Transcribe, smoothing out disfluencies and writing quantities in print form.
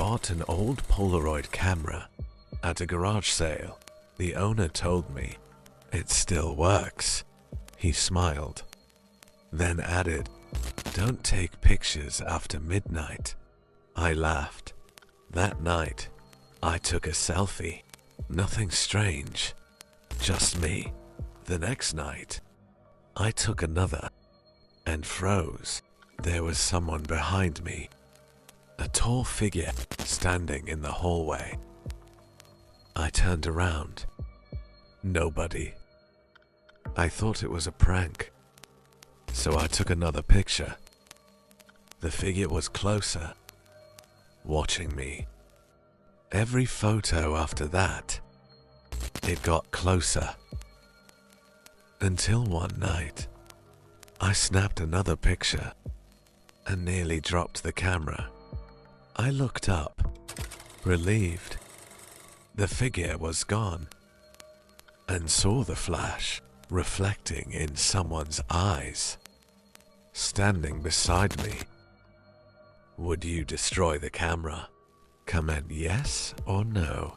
bought an old Polaroid camera at a garage sale. The owner told me it still works. He smiled, then added, "Don't take pictures after midnight." I laughed. That night, I took a selfie. Nothing strange, just me. The next night, I took another and froze. There was someone behind me, a tall figure standing in the hallway. I turned around. Nobody. I thought it was a prank, so I took another picture. The figure was closer, watching me. Every photo after that, it got closer. Until one night, I snapped another picture and nearly dropped the camera. I looked up, relieved. The figure was gone, and saw the flash reflecting in someone's eyes, standing beside me. Would you destroy the camera? Comment yes or no.